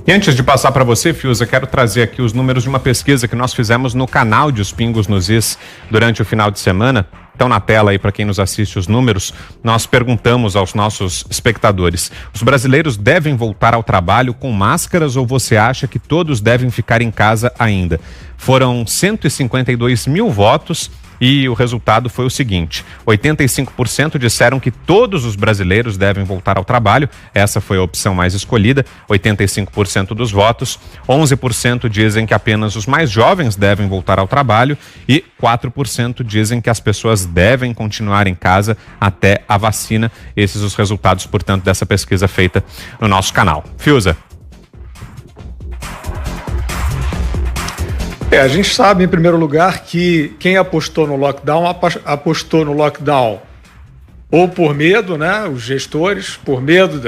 E antes de passar para você, Fiuza, quero trazer aqui os números de uma pesquisa que nós fizemos no canal de Os Pingos nos Is durante o final de semana. Estão na tela aí para quem nos assiste os números. Nós perguntamos aos nossos espectadores: os brasileiros devem voltar ao trabalho com máscaras ou você acha que todos devem ficar em casa ainda? Foram 152 mil votos. E o resultado foi o seguinte: 85% disseram que todos os brasileiros devem voltar ao trabalho. Essa foi a opção mais escolhida, 85% dos votos. 11% dizem que apenas os mais jovens devem voltar ao trabalho e 4% dizem que as pessoas devem continuar em casa até a vacina. Esses os resultados, portanto, dessa pesquisa feita no nosso canal. Fiuza. A gente sabe, em primeiro lugar, que quem apostou no lockdown ou por medo, né, os gestores, por medo,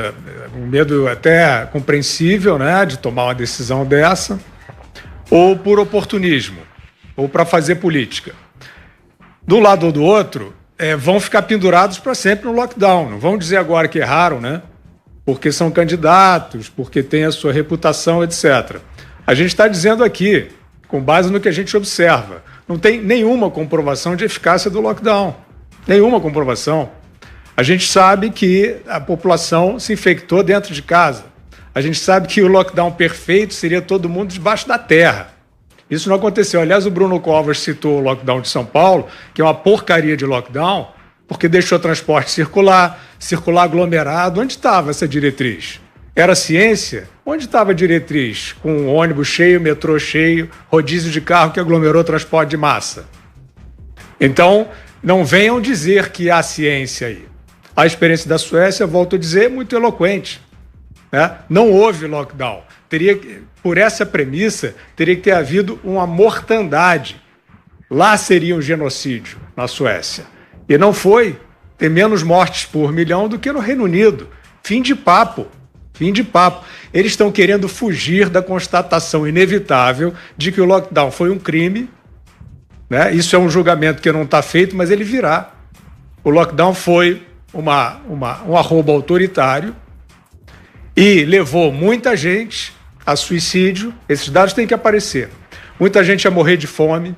um medo até compreensível, né, de tomar uma decisão dessa, ou por oportunismo, ou para fazer política. Do lado ou do outro, vão ficar pendurados para sempre no lockdown. Não vão dizer agora que erraram, né, porque são candidatos, porque têm a sua reputação, etc. A gente está dizendo aqui, com base no que a gente observa, não tem nenhuma comprovação de eficácia do lockdown. Nenhuma comprovação. A gente sabe que a população se infectou dentro de casa. A gente sabe que o lockdown perfeito seria todo mundo debaixo da terra. Isso não aconteceu. Aliás, o Bruno Covas citou o lockdown de São Paulo, que é uma porcaria de lockdown, porque deixou transporte circular aglomerado. Onde estava essa diretriz? Era ciência? Onde estava a diretriz? Com ônibus cheio, metrô cheio, rodízio de carro que aglomerou transporte de massa. Então, não venham dizer que há ciência aí. A experiência da Suécia, volto a dizer, é muito eloquente, né? Não houve lockdown. Por essa premissa, teria que ter havido uma mortandade. Lá seria um genocídio, na Suécia. E não foi. Tem menos mortes por milhão do que no Reino Unido. Fim de papo. Eles estão querendo fugir da constatação inevitável de que o lockdown foi um crime, né? Isso é um julgamento que não está feito, mas ele virá. O lockdown foi um arrobo autoritário e levou muita gente a suicídio. Esses dados têm que aparecer. Muita gente a morrer de fome.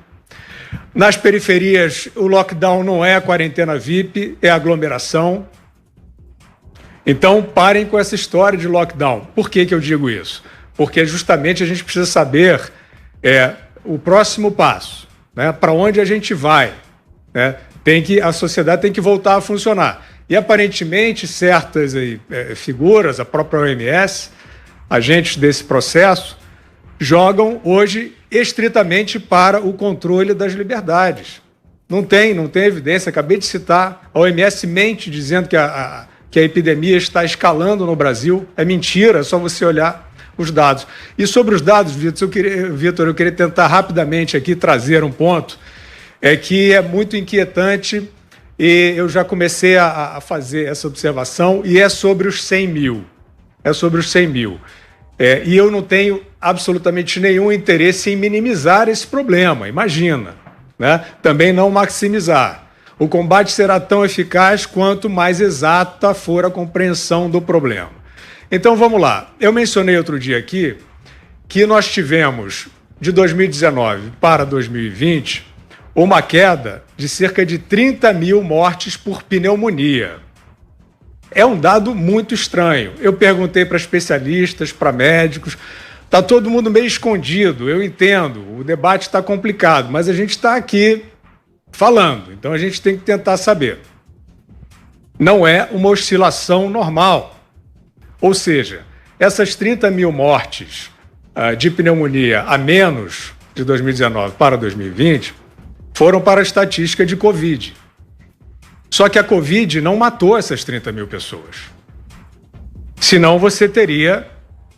Nas periferias, o lockdown não é a quarentena VIP, é a aglomeração. Então, parem com essa história de lockdown. Por que eu digo isso? Porque justamente a gente precisa saber o próximo passo, né? Para onde a gente vai, né? A sociedade tem que voltar a funcionar. E, aparentemente, certas figuras, a própria OMS, agentes desse processo, jogam hoje estritamente para o controle das liberdades. Não tem evidência. Acabei de citar, a OMS mente dizendo que a epidemia está escalando no Brasil. É mentira, é só você olhar os dados. E sobre os dados, Vitor, eu queria tentar rapidamente aqui trazer um ponto que é muito inquietante e eu já comecei a fazer essa observação e é sobre os 100 mil. E eu não tenho absolutamente nenhum interesse em minimizar esse problema, imagina, né? Também não maximizar. O combate será tão eficaz quanto mais exata for a compreensão do problema. Então, vamos lá. Eu mencionei outro dia aqui que nós tivemos, de 2019 para 2020, uma queda de cerca de 30 mil mortes por pneumonia. É um dado muito estranho. Eu perguntei para especialistas, para médicos, está todo mundo meio escondido, eu entendo, o debate está complicado, mas a gente está aqui falando, então a gente tem que tentar saber. Não é uma oscilação normal. Ou seja, essas 30 mil mortes de pneumonia a menos de 2019 para 2020 foram para a estatística de Covid. Só que a Covid não matou essas 30 mil pessoas. Senão você teria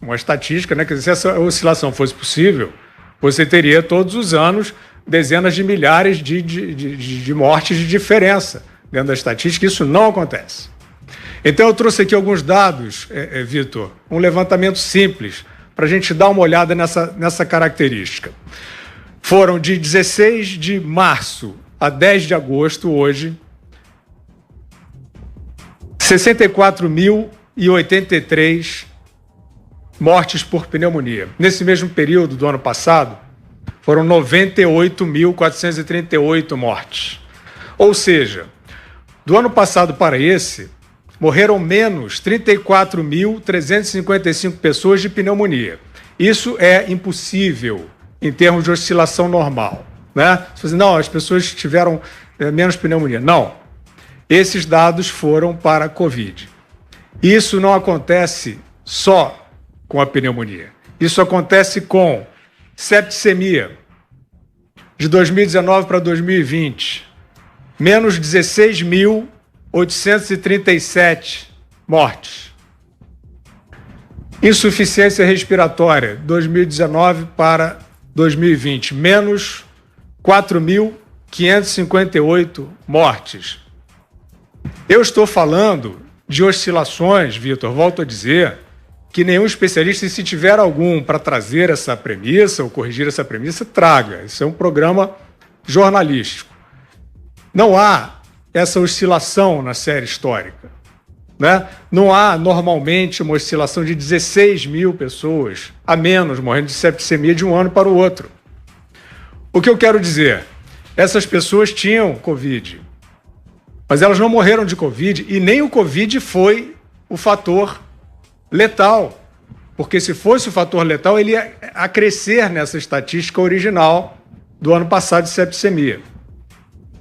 uma estatística, né? Quer dizer, se essa oscilação fosse possível, você teria todos os anos dezenas de milhares de mortes de diferença dentro da estatística. Isso não acontece. Então eu trouxe aqui alguns dados, Vitor, um levantamento simples, para a gente dar uma olhada nessa característica. Foram de 16 de março a 10 de agosto, hoje, 64.083 mortes por pneumonia. Nesse mesmo período do ano passado, foram 98.438 mortes. Ou seja, do ano passado para esse, morreram menos 34.355 pessoas de pneumonia. Isso é impossível em termos de oscilação normal, né? Você diz, não, as pessoas tiveram menos pneumonia. Não. Esses dados foram para a Covid. Isso não acontece só com a pneumonia. Isso acontece com septicemia. De 2019 para 2020, menos 16.837 mortes. Insuficiência respiratória, 2019 para 2020, menos 4.558 mortes. Eu estou falando de oscilações, Vitor, volto a dizer, que nenhum especialista, e se tiver algum para trazer essa premissa ou corrigir essa premissa, traga. Isso é um programa jornalístico. Não há essa oscilação na série histórica, né? Não há, normalmente, uma oscilação de 16 mil pessoas a menos morrendo de septicemia de um ano para o outro. O que eu quero dizer? Essas pessoas tinham Covid, mas elas não morreram de Covid e nem o Covid foi o fator letal, porque se fosse o fator letal, ele ia acrescer nessa estatística original do ano passado de septicemia.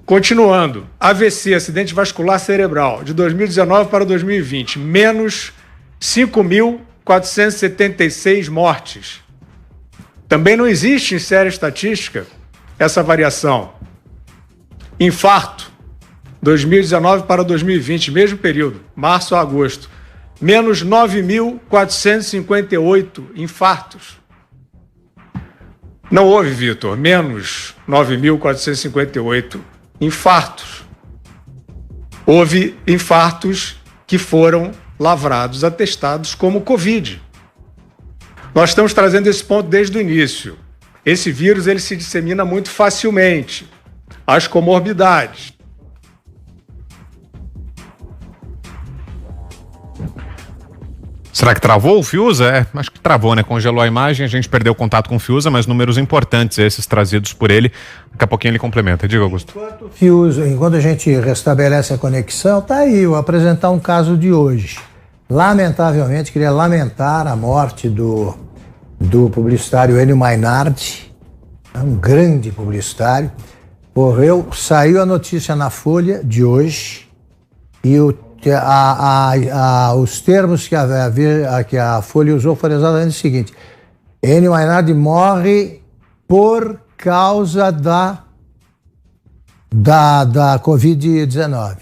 Continuando, AVC, acidente vascular cerebral, de 2019 para 2020, menos 5.476 mortes. Também não existe em série estatística essa variação. Infarto, 2019 para 2020, mesmo período, março a agosto, menos 9.458 infartos. Não houve, Vitor, menos 9.458 infartos. Houve infartos que foram lavrados, atestados como Covid. Nós estamos trazendo esse ponto desde o início. Esse vírus ele se dissemina muito facilmente. As comorbidades. Será que travou o Fiuza? Acho que travou, né? Congelou a imagem, a gente perdeu o contato com o Fiuza, mas números importantes esses trazidos por ele. Daqui a pouquinho ele complementa. Diga, Augusto. Enquanto a gente restabelece a conexão, tá aí, eu vou apresentar um caso de hoje. Lamentavelmente, queria lamentar a morte do publicitário Enio Mainardi, um grande publicitário. Morreu, saiu a notícia na Folha de hoje e os termos que a Folha usou foram exatamente o seguinte: Enio Mainardi morre por causa da Covid-19.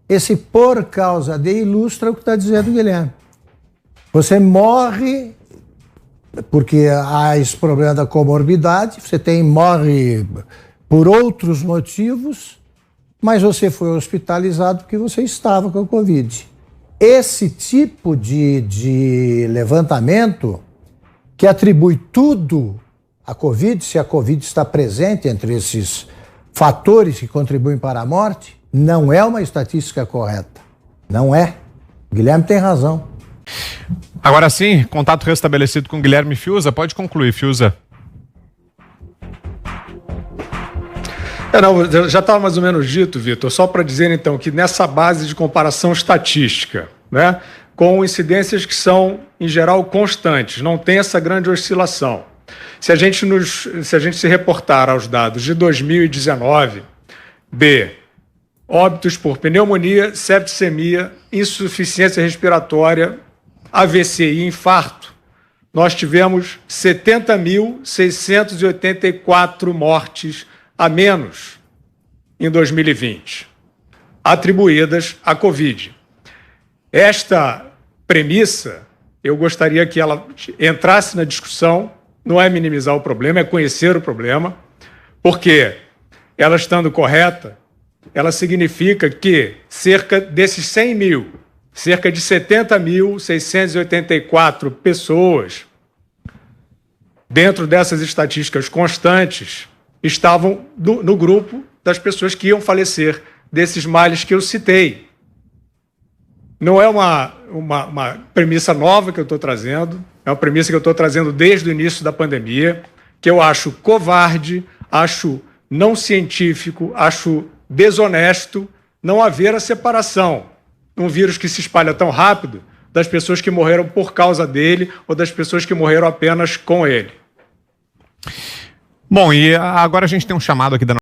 Esse por causa de ilustra o que está dizendo o Guilherme. Você morre porque há esse problema da comorbidade, morre por outros motivos, mas você foi hospitalizado porque você estava com a Covid. Esse tipo de levantamento que atribui tudo à Covid, se a Covid está presente entre esses fatores que contribuem para a morte, não é uma estatística correta. Não é. Guilherme tem razão. Agora sim, contato restabelecido com Guilherme Fiuza. Pode concluir, Fiuza. Já estava mais ou menos dito, Vitor, só para dizer então que nessa base de comparação estatística, né, com incidências que são, em geral, constantes, não tem essa grande oscilação. Se a gente se reportar aos dados de 2019, óbitos por pneumonia, septicemia, insuficiência respiratória, AVC e infarto, nós tivemos 70.684 mortes a menos em 2020, atribuídas à Covid. Esta premissa, eu gostaria que ela entrasse na discussão, não é minimizar o problema, é conhecer o problema, porque ela estando correta, ela significa que cerca desses 100 mil, cerca de 70.684 pessoas, dentro dessas estatísticas constantes, estavam no grupo das pessoas que iam falecer desses males que eu citei. Não é uma premissa nova que eu estou trazendo, é uma premissa que eu estou trazendo desde o início da pandemia, que eu acho covarde, acho não científico, acho desonesto não haver a separação num vírus que se espalha tão rápido das pessoas que morreram por causa dele ou das pessoas que morreram apenas com ele. Bom, e agora a gente tem um chamado aqui da